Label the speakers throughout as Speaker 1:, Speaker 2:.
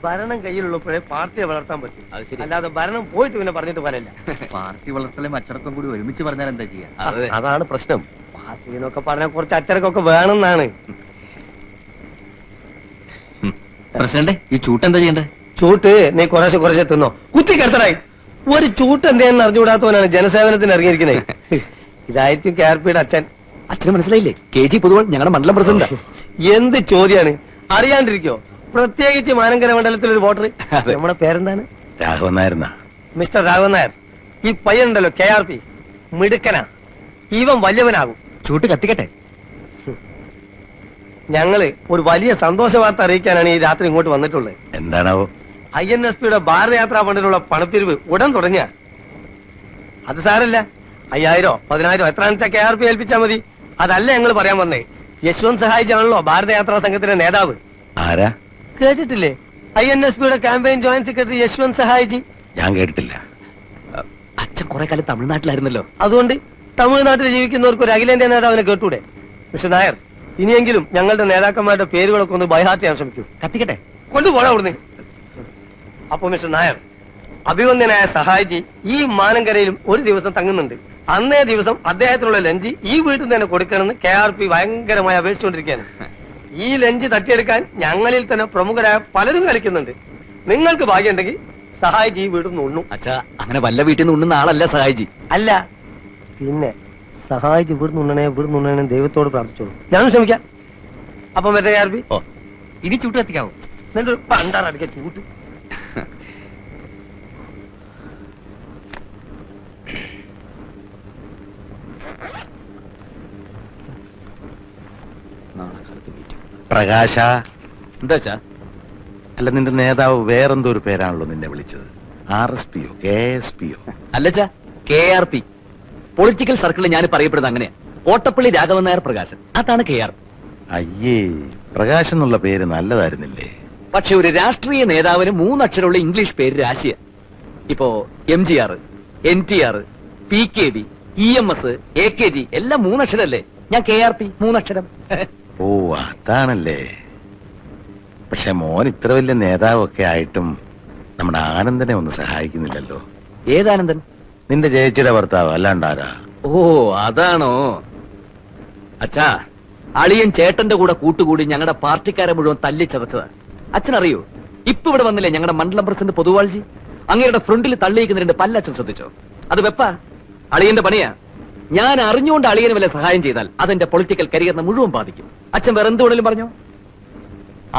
Speaker 1: ഭരണം കയ്യിലുള്ളപ്പോഴേ പാർട്ടിയെ വളർത്താൻ പറ്റും.
Speaker 2: അത് ശരി.
Speaker 1: അല്ലാതെ ഭരണം പോയിട്ട് പിന്നെ പറഞ്ഞിട്ട് പോലല്ല.
Speaker 3: പാർട്ടി വളർത്തലും അച്ചടക്കം കൂടി ഒരുമിച്ച് പറഞ്ഞാൽ എന്താ ചെയ്യാ?
Speaker 1: അതാണ് പ്രശ്നം. പാർട്ടി എന്നൊക്കെ പറഞ്ഞാൽ കുറച്ച് അച്ചടക്കമൊക്കെ വേണമെന്നാണ്.
Speaker 3: പ്രസിഡന്റ്, ഈ ചൂട്ട് എന്താ ചെയ്യണ്ടേ?
Speaker 1: ചൂട്ട് നീ കുറേശ്ശെ തിന്നോ. കുത്തി കിടത്തടായി. ഒരു ചൂട്ട് എന്തെന്ന് അറിഞ്ഞുകൂടാത്തവനാണ് ജനസേവനത്തിന് ഇറങ്ങിയിരിക്കുന്നത്. ഇതായിരിക്കും KRPയുടെ അച്ഛൻ.
Speaker 2: അച്ഛന് മനസ്സിലായില്ലേ? KG പൊതുവാൾ ഞങ്ങളുടെ മണ്ഡലം പ്രസിഡന്റാ.
Speaker 1: എന്ത് ചോദ്യാണ്, അറിയാണ്ടിരിക്കോ? പ്രത്യേകിച്ച് മാനങ്കര മണ്ഡലത്തിൽ ഒരു വോട്ടർ. നമ്മുടെ പേരെന്താണ്?
Speaker 4: രാഘവൻ നായർ.
Speaker 1: മിസ്റ്റർ രാഘവൻ നായർ. ഈ പയ്യനുണ്ടല്ലോ KRP, മിടുക്കനാ. ഇവൻ വലിയവനാകും.
Speaker 3: ചൂട്ട് കത്തിക്കട്ടെ.
Speaker 1: ഞങ്ങള് ഒരു വലിയ സന്തോഷ വാർത്ത അറിയിക്കാനാണ് ഈ രാത്രി ഇങ്ങോട്ട് വന്നിട്ടുള്ളത്.
Speaker 4: എന്താണാവോ?
Speaker 1: INSPയുടെ ഭാരതയാത്രാ ഫണ്ടിനുള്ള പണപ്പിരിവ് ഉടൻ തുടങ്ങിയ. അത് സാരല്ല, 5000 10,000 എത്രയാണെന്ന് വെച്ചാൽ KRP ഏൽപ്പിച്ചാൽ മതി. അതല്ല ഞങ്ങൾ പറയാൻ വന്നേ. യശ്വന്ത് സഹായിജി ആണല്ലോ ഭാരതയാത്രാ സംഘത്തിന്റെ നേതാവ്.
Speaker 4: ആരാ?
Speaker 1: കേട്ടിട്ടില്ലേ? INSPയുടെ ക്യാമ്പയിൻ ജോയിന്റ് സെക്രട്ടറി യശ്വന്ത് സഹായിജി.
Speaker 4: ഞാൻ കേട്ടിട്ടില്ല.
Speaker 2: അച്ഛൻ കുറെ കാലം തമിഴ്നാട്ടിലായിരുന്നല്ലോ.
Speaker 1: അതുകൊണ്ട് തമിഴ്നാട്ടിൽ ജീവിക്കുന്നവർക്ക് ഒരു അഖിലേന്ത്യാ നേതാവിനെ കേട്ടൂടെ? മിസ്റ്റർ നായർ, ഇനിയെങ്കിലും ഞങ്ങളുടെ നേതാക്കന്മാരുടെ പേരുകളൊക്കെ ഒന്ന് ബൈഹാർട്ട് ചെയ്യാൻ ശ്രമിക്കൂ.
Speaker 3: കത്തിക്കട്ടെ.
Speaker 1: കൊണ്ടുപോകണം അവിടുന്ന്. അപ്പൊ മിസ്റ്റർ നായർ, അഭിവന്ദ്യനായ സഹായിജി ഈ മാനങ്കരയിലും ഒരു ദിവസം തങ്ങുന്നുണ്ട്. അന്നേ ദിവസം അദ്ദേഹത്തിനുള്ള ലഞ്ച് ഈ വീട്ടിൽ തന്നെ കൊടുക്കണമെന്ന് KRP ഭയങ്കരമായി അപേക്ഷിച്ചുകൊണ്ടിരിക്കുകയാണ്. ഈ ലഞ്ച് തട്ടിയെടുക്കാൻ ഞങ്ങളിൽ തന്നെ പ്രമുഖരായ പലരും കളിക്കുന്നുണ്ട്. നിങ്ങൾക്ക് ഭാഗ്യമുണ്ടെങ്കിൽ സഹായിജി ഈ വീട്ടിൽ നിന്ന് ഉണ്ണും.
Speaker 2: അച്ഛാ, അങ്ങനെ വല്ല വീട്ടിൽ നിന്ന് ഉണ്ണുന്ന ആളല്ല സഹായിജി.
Speaker 1: അല്ല പിന്നെ സഹായിച്ച് ഇവിടുന്ന് ഉണ്ണണേ ദൈവത്തോട് പ്രാർത്ഥിച്ചോളൂ. ഞാനും ശ്രമിക്കാം. അപ്പം മറ്റേ KRP
Speaker 2: ഓ,
Speaker 3: ഇനി ചൂട്ട് കത്തിക്കാവോ?
Speaker 1: എന്നിട്ട് പണ്ടാറടിക്ക ചൂട്ട്.
Speaker 4: പ്രകാശ.
Speaker 2: എന്താ അച്ഛാ?
Speaker 4: അല്ല, നിന്റെ നേതാവ് വേറെന്തോ ഒരു പേരാണല്ലോ നിന്നെ വിളിച്ചത്. RSPയോ KSPയോ?
Speaker 2: അല്ലച്ചാ, KRP. പൊളിറ്റിക്കൽ സർക്കിളിൽ ഞാൻ പറയപ്പെടുന്നത് അങ്ങനെയാ. കോട്ടപ്പള്ളി രാഘവൻ നായർ പ്രകാശൻ, അതാണ് KRP.
Speaker 4: അയ്യേ, പ്രകാശ് എന്നുള്ള പേര് നല്ലതായിരുന്നില്ലേ?
Speaker 2: പക്ഷെ ഒരു രാഷ്ട്രീയ നേതാവിന് 3 അക്ഷരമുള്ള ഇംഗ്ലീഷ് പേര് രാശിയ. ഇപ്പോ MGR, NTR, PKB, EMS, AKG എല്ലാം 3 അക്ഷരല്ലേ? ഞാൻ KRP 3 അക്ഷരം.
Speaker 4: ഓ, അതാണല്ലേ. പക്ഷെ മോൻ ഇത്ര വലിയ നേതാവൊക്കെ ആയിട്ടും നമ്മുടെ ആനന്ദനെ ഒന്ന് സഹായിക്കുന്നില്ലല്ലോ.
Speaker 2: ഏതാനന്ദൻ?
Speaker 4: നിന്റെ ചേച്ചിയുടെ ഭർത്താവ്, അല്ലാണ്ടാരാ?
Speaker 2: ഓ, അതാണോ? അച്ഛാ, അളിയൻ ചേട്ടന്റെ കൂടെ കൂട്ടുകൂടി ഞങ്ങളുടെ പാർട്ടിക്കാരെ മുഴുവൻ തല്ലിച്ചതച്ചതാ. അച്ഛനറിയോ, ഇപ്പൊ ഇവിടെ വന്നില്ലേ ഞങ്ങളുടെ മണ്ഡലം പ്രസിഡന്റ് പൊതുവാൾജി? അങ്ങയുടെ ഫ്രണ്ടിൽ തള്ളിയിരിക്കുന്ന 2 പല്ലച്ഛൻ ശ്രദ്ധിച്ചോ? അത് വെപ്പാ, അളിയന്റെ പണിയാ. ഞാൻ അറിഞ്ഞുകൊണ്ട് അളിയന് വല്ല സഹായം ചെയ്താൽ അതെന്റെ പൊളിറ്റിക്കൽ കരിയറിനെ മുഴുവൻ ബാധിക്കും. അച്ഛൻ വേറെ എന്ത് വേണേലും പറഞ്ഞോ.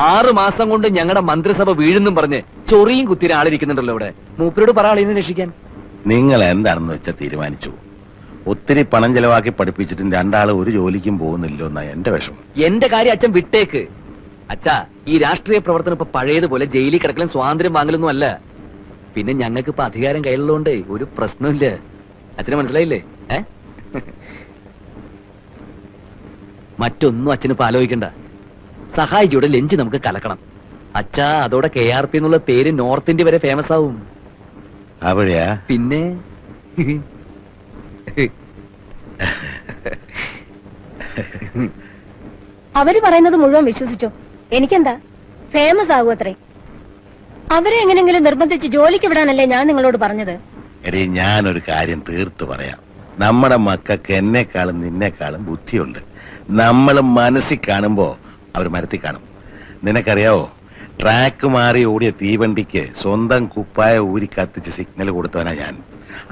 Speaker 2: 6 മാസം കൊണ്ട് ഞങ്ങളുടെ മന്ത്രിസഭ വീഴുന്നും പറഞ്ഞ് ചൊറിയും കുത്തിര ആളിരിക്കുന്നുണ്ടല്ലോ ഇവിടെ. മൂപ്പരോട് പറ അളിയനെ രക്ഷിക്കാൻ.
Speaker 4: നിങ്ങൾ എന്താണെന്ന് വെച്ചാൽ തീരുമാനിച്ചു. ഒത്തിരി പണം ചെലവാക്കി പഠിപ്പിച്ചിട്ടും 2 ആള് ഒരു ജോലിക്കും പോകുന്നില്ലോ എന്നാ എന്റെ വിഷമം.
Speaker 2: എന്റെ കാര്യം അച്ഛൻ വിട്ടേക്ക്. അച്ഛാ, ഈ രാഷ്ട്രീയ പ്രവർത്തനം ഇപ്പൊ പഴയതുപോലെ ജയിലിൽ കിടക്കലും സ്വാതന്ത്ര്യം വാങ്ങലൊന്നും അല്ല. പിന്നെ ഞങ്ങൾക്ക് ഇപ്പൊ അധികാരം കയ്യിലുള്ളതുകൊണ്ട് ഒരു പ്രശ്നമില്ല. അച്ഛന് മനസ്സിലായില്ലേ? മറ്റൊന്നും അച്ഛനിപ്പോ ആലോചിക്കണ്ട. സഹായിജിയുടെ ലഞ്ച് നമുക്ക് കലക്കണം. അച്ഛാ, അതോടെ KRP എന്നുള്ള പേര് നോർത്ത് ഇന്ത്യ വരെ ഫേമസ് ആവും.
Speaker 4: അവിടെയാ?
Speaker 2: പിന്നെ
Speaker 5: അവര് പറയുന്നത് മുഴുവൻ വിശ്വസിച്ചോ? എനിക്കെന്താ, ഫേമസ് ആകും അത്രേ. അവരെ എങ്ങനെങ്കിലും നിർബന്ധിച്ച് ജോലിക്ക് വിടാനല്ലേ ഞാൻ നിങ്ങളോട് പറഞ്ഞത്.
Speaker 4: എടീ, ഞാനൊരു കാര്യം തീർത്തു പറയാം. നമ്മുടെ മക്കൾക്ക് എന്നെക്കാളും നിന്നെക്കാളും ബുദ്ധിയുണ്ട്. നമ്മൾ മനസ്സിൽ കാണുമ്പോ അവർ മരത്തിൽ കാണും. നിനക്കറിയാവോ, ട്രാക്ക് മാറി ഓടിയ തീവണ്ടിക്ക് സ്വന്തം കുപ്പായ ഊരി കത്തിച്ച് സിഗ്നൽ കൊടുത്തവനാ ഞാൻ.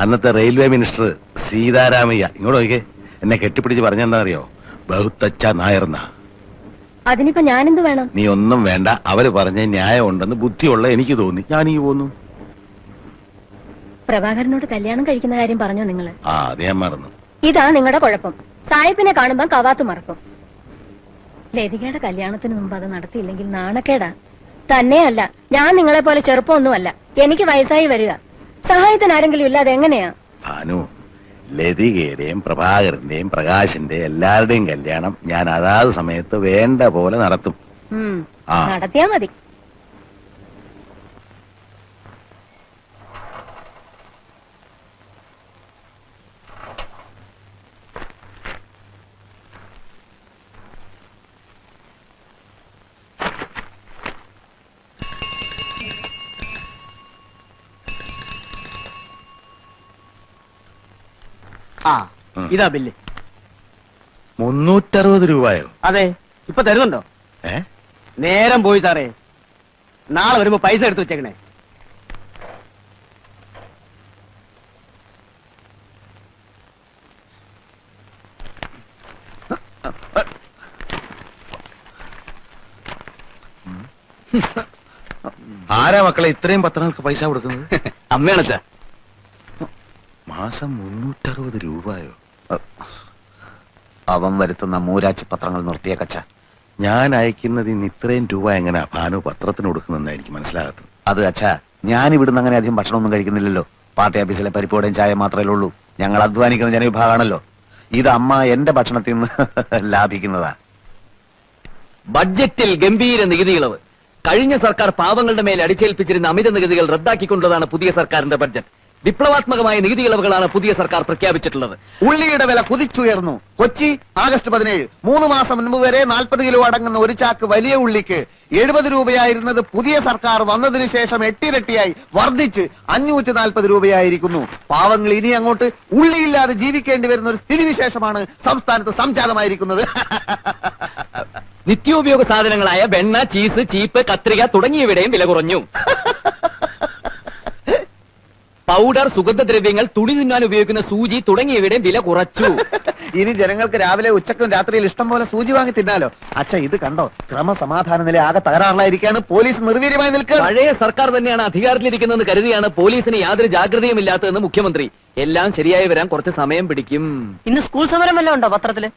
Speaker 4: അന്നത്തെ റെയിൽവേ മിനിസ്റ്റർ സീതാരാമയ്യ ഇങ്ങോട്ട് നോക്കിക്കേ, എന്നെ കെട്ടിപ്പിടിച്ച് പറഞ്ഞെന്താണെന്നറിയോ? ബഹുത്തച്ഛ നായർന്ന.
Speaker 5: അതിനിപ്പോ ഞാനെന്ത് വേണം?
Speaker 4: നീ ഒന്നും വേണ്ട. അവര് പറഞ്ഞ ന്യായം ഉണ്ടെന്ന് ബുദ്ധിയുള്ള എനിക്ക് തോന്നി, ഞാൻ ഈ പോന്നു.
Speaker 5: പ്രഭാകരനോട് കല്യാണം കഴിക്കുന്ന കാര്യം പറഞ്ഞോ നിങ്ങള്?
Speaker 4: അത് ഞാൻ മറന്നു.
Speaker 5: ഇതാ നിങ്ങളുടെ കുഴപ്പം. സായിപ്പിനെ കാണുമ്പോ കവാത്ത് മറക്കും. ലതികയുടെ കല്യാണത്തിന് മുമ്പ് അത് നടത്തിയില്ലെങ്കിൽ നാണക്കേടാ. തന്നെയല്ല, ഞാൻ നിങ്ങളെ പോലെ ചെറുപ്പമൊന്നുമല്ല. എനിക്ക് വയസ്സായി വരിക. സഹായത്തിന് ആരെങ്കിലും ഇല്ലാതെ എങ്ങനെയാ?
Speaker 4: ഭാനു, ലതികയുടെയും പ്രഭാകരന്റെയും പ്രകാശിന്റെയും എല്ലാവരുടെയും കല്യാണം ഞാൻ അതാത് സമയത്ത് വേണ്ട പോലെ നടത്തും.
Speaker 5: നടത്തിയാ മതി.
Speaker 6: ആ ഇതാ ബില്ല്.
Speaker 4: 360 രൂപയോ?
Speaker 6: അതെ, ഇപ്പൊ തരുന്നുണ്ടോ?
Speaker 4: ഏ?
Speaker 6: നേരം പോയി സാറേ, നാളെ വരുമ്പോ പൈസ എടുത്തു വെച്ചേക്കണേ.
Speaker 4: ആരാ മക്കളെ ഇത്രയും പത്രങ്ങൾക്ക് പൈസ കൊടുക്കുന്നത്?
Speaker 2: അമ്മയാണച്ചാ.
Speaker 4: മാസം 360 രൂപയോ?
Speaker 7: അവൻ വരുത്തുന്ന മൂരാച്ചി പത്രങ്ങൾ നിർത്തിയേക്കച്ച.
Speaker 4: ഞാൻ അയക്കുന്നത് ഇന്ന് ഇത്രയും രൂപ എങ്ങനെ ഭാനു പത്രത്തിന് കൊടുക്കുന്നെന്ന് എനിക്ക് മനസ്സിലാകത്തത്.
Speaker 7: അത് അച്ഛാ, ഞാൻ ഇവിടുന്ന് അങ്ങനെ അധികം ഭക്ഷണമൊന്നും കഴിക്കുന്നില്ലല്ലോ. പാർട്ടി ഓഫീസിലെ പരിപ്പോടെയും ചായ മാത്രമേ ഉള്ളൂ. ഞങ്ങൾ അധ്വാനിക്കുന്ന ജനവിഭാഗമാണല്ലോ. ഇത് അമ്മ എന്റെ ഭക്ഷണത്തിൽ നിന്ന് ലാഭിക്കുന്നതാ.
Speaker 2: ബഡ്ജറ്റിൽ ഗംഭീര നികുതി ഇളവ്. കഴിഞ്ഞ സർക്കാർ പാവങ്ങളുടെ മേൽ അടിച്ചേൽപ്പിച്ചിരുന്ന അമിത നികുതികൾ റദ്ദാക്കിക്കൊണ്ടതാണ് പുതിയ സർക്കാരിന്റെ ബഡ്ജറ്റ്. വിപ്ലവാത്മകമായ നികുതി ഇളവുകളാണ് പുതിയ സർക്കാർ പ്രഖ്യാപിച്ചിട്ടുള്ളത്.
Speaker 7: ഉള്ളിയുടെ വില കുതിച്ചുയർന്നു. കൊച്ചി ആഗസ്റ്റ് 17. 3 മാസം മുൻപ് വരെ 40 കിലോ അടങ്ങുന്ന ഒരു ചാക്ക് വലിയ ഉള്ളിക്ക് 70 രൂപയായിരുന്നത് പുതിയ സർക്കാർ വന്നതിന് ശേഷം 8 ഇരട്ടിയായി വർദ്ധിച്ച് 540 രൂപയായിരിക്കുന്നു. പാവങ്ങൾ ഇനി അങ്ങോട്ട് ഉള്ളിയില്ലാതെ ജീവിക്കേണ്ടി വരുന്ന ഒരു സ്ഥിതിവിശേഷമാണ് സംസ്ഥാനത്ത് സംജാതമായിരിക്കുന്നത്.
Speaker 2: നിത്യോപയോഗ സാധനങ്ങളായ വെണ്ണ, ചീസ്, ചീപ്പ്, കത്രിക തുടങ്ങിയവയുടെയും വില കുറഞ്ഞു. പൗഡർ, സുഗന്ധദ്രവ്യങ്ങൾ, തുണി തിന്നാൻ ഉപയോഗിക്കുന്ന സൂചി തുടങ്ങിയവയുടെയും വില കുറച്ചു.
Speaker 7: ഇനി ജനങ്ങൾക്ക് രാവിലെ ഉച്ചക്കും രാത്രിയിൽ ഇഷ്ടം പോലെ സൂചി വാങ്ങി തിന്നാലോ. അച്ഛ, ഇത് കണ്ടോ? ക്രമസമാധാന നില ആകെ തകരാറിലായിരിക്കാണ്. പോലീസ് നിർവീര്യമായി നിൽക്കുക.
Speaker 2: പഴയ സർക്കാർ തന്നെയാണ് അധികാരത്തിലിരിക്കുന്നതെന്ന് കരുതിയാണ് പോലീസിന് യാതൊരു ജാഗ്രതയും ഇല്ലാത്തതെന്ന് മുഖ്യമന്ത്രി. എല്ലാം ശരിയായി വരാൻ കുറച്ച് സമയം പിടിക്കും.
Speaker 6: ഇന്ന് സ്കൂൾ സമരം വല്ലതും ഉണ്ടോ പത്രത്തില്?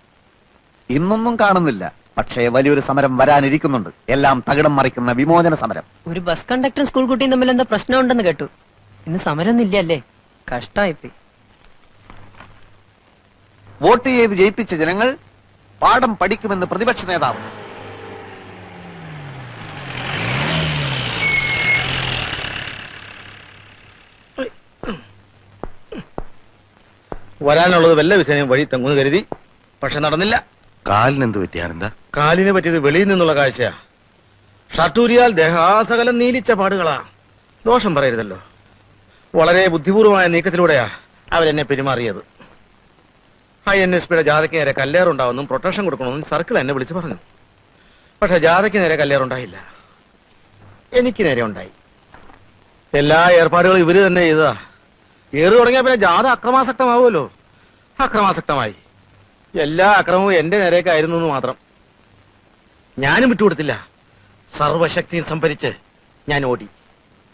Speaker 7: ഇന്നൊന്നും കാണുന്നില്ല. പക്ഷേ വലിയൊരു സമരം വരാനിരിക്കുന്നുണ്ട്. എല്ലാം തകിടം മറിക്കുന്ന വിമോചന സമരം.
Speaker 6: ഒരു ബസ് കണ്ടക്ടറും സ്കൂൾ കുട്ടിയും തമ്മിൽ എന്താ പ്രശ്നമുണ്ടെന്ന് കേട്ടു. ഇന്ന് സമരമൊന്നും ഇല്ലല്ലേ? കഷ്ടായിപ്പോയി.
Speaker 7: വോട്ട് ചെയ്ത് ജയിപ്പിച്ച ജനങ്ങൾ പാഠം പഠിക്കുമെന്ന് പ്രതിപക്ഷ നേതാവ്.
Speaker 1: വരാനുള്ളത് വല്ല വിധേനയും വഴി തങ്ങുന്ന് കരുതി, പക്ഷെ നടന്നില്ല.
Speaker 4: കാലിന് എന്ത് പറ്റിയാണെന്താ?
Speaker 1: കാലിനെ പറ്റിയത് വെളിയിൽ നിന്നുള്ള കാഴ്ചയാ. ഷർട്ടൂരിയാൽ ദേഹാസകലം നീലിച്ച പാടുകളാ. ദോഷം പറയരുതല്ലോ. വളരെ ബുദ്ധിപൂർവമായ നീക്കത്തിലൂടെയാ അവരെന്നെ പെരുമാറിയത്. INSPയുടെ ജാഥയ്ക്ക് നേരെ കല്ലേറുണ്ടാവുന്നും പ്രൊട്ടക്ഷൻ കൊടുക്കണമെന്നും സർക്കിൾ എന്നെ വിളിച്ചു പറഞ്ഞു. പക്ഷെ ജാഥയ്ക്ക് നേരെ കല്ലേറുണ്ടായില്ല, എനിക്ക് നേരെ ഉണ്ടായി. എല്ലാ ഏർപ്പാടുകളും ഇവര് തന്നെ ചെയ്തതാ. ഏറ് തുടങ്ങിയ പിന്നെ ജാഥ അക്രമാസക്തമാവുമല്ലോ. അക്രമാസക്തമായി. എല്ലാ അക്രമവും എന്റെ നേരേക്കായിരുന്നു എന്ന് മാത്രം. ഞാനും വിട്ടുകൊടുത്തില്ല. സർവശക്തിയും സംഭരിച്ച് ഞാൻ ഓടി.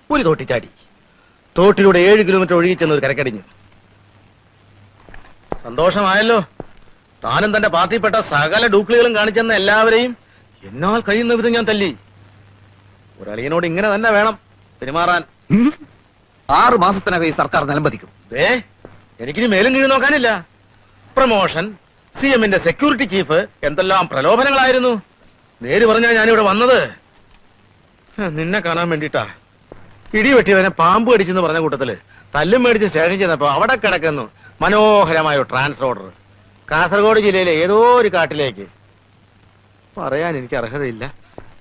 Speaker 1: ഒരു തോട്ടി ചാടി. തോട്ടിലൂടെ 7 കിലോമീറ്റർ ഒഴുകിച്ചെന്ന് ഒരു കരക്കടിഞ്ഞു. സന്തോഷമായല്ലോ. താനും തന്റെ പാർട്ടിപ്പെട്ട സകല ഡൂക്ലികളും കാണിച്ചെന്ന എല്ലാവരെയും എന്നാൽ കഴിയുന്ന വിധം ഞാൻ തല്ലി. ഒരളിയനോട് ഇങ്ങനെ തന്നെ വേണം പെരുമാറാൻ.
Speaker 7: 6 മാസത്തിനകം ഈ സർക്കാർ നിലംപതിക്കും.
Speaker 1: എനിക്കിനി മേലും കീഴ് നോക്കാനില്ല. പ്രമോഷൻ, CMന്റെ സെക്യൂരിറ്റി ചീഫ്, എന്തെല്ലാം പ്രലോഭനങ്ങളായിരുന്നു. നേര് പറഞ്ഞാൽ ഞാനിവിടെ വന്നത് നിന്നെ കാണാൻ വേണ്ടിട്ടാ. ഇടിവെട്ടിയവനെ പാമ്പ് കടിച്ചെന്ന് പറഞ്ഞ കൂട്ടത്തില് തല്ലും മേടിച്ച് സ്റ്റേഷൻ ചെന്നപ്പോ അവിടെ കിടക്കുന്നു മനോഹരമായ ഒരു ട്രാൻസ്ഫർ ഓർഡർ. കാസർഗോഡ് ജില്ലയിലെ ഏതോ ഒരു കാട്ടിലേക്ക്. പറയാൻ എനിക്ക് അർഹതയില്ല.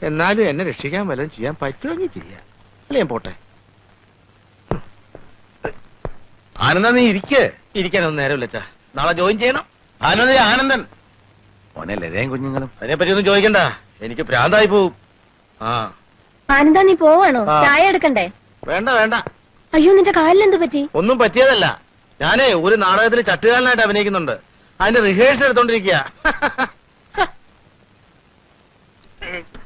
Speaker 1: എന്നാലും എന്നെ രക്ഷിക്കാൻ വല്ലതും ചെയ്യാൻ പറ്റുമെങ്കിൽ ചെയ്യാം. അല്ലേ ഞാൻ പോട്ടെ.
Speaker 4: ആനന്ദ, നീ ഇരിക്കേ.
Speaker 1: ഇരിക്കാനൊന്നും നേരമില്ല അച്ഛാ. നാളെ ജോയിൻ ചെയ്യണം.
Speaker 4: ആനന്ദ, ആനന്ദൻ മോനെ ലതയും കുഞ്ഞുങ്ങളും.
Speaker 1: അതിനെപ്പറ്റി ഒന്നും ചോദിക്കണ്ട, എനിക്ക് ഭ്രാന്തായി പോവും.
Speaker 5: ആനന്ദ, നീ പോവാണോ?
Speaker 1: ആ.
Speaker 5: ചായ എടുക്കണ്ടേ?
Speaker 1: വേണ്ട വേണ്ട,
Speaker 5: അയ്യോ, നിന്റെ കാലിലെന്ത് പറ്റി?
Speaker 1: ഒന്നും പറ്റിയതല്ല. ഞാനേ ഒരു നാടകത്തിൽ ചട്ടുകാരനായിട്ട് അഭിനയിക്കുന്നുണ്ട്. അതിന്റെ റിഹേഴ്സൽ എടുത്തോണ്ടിരിക്കുക.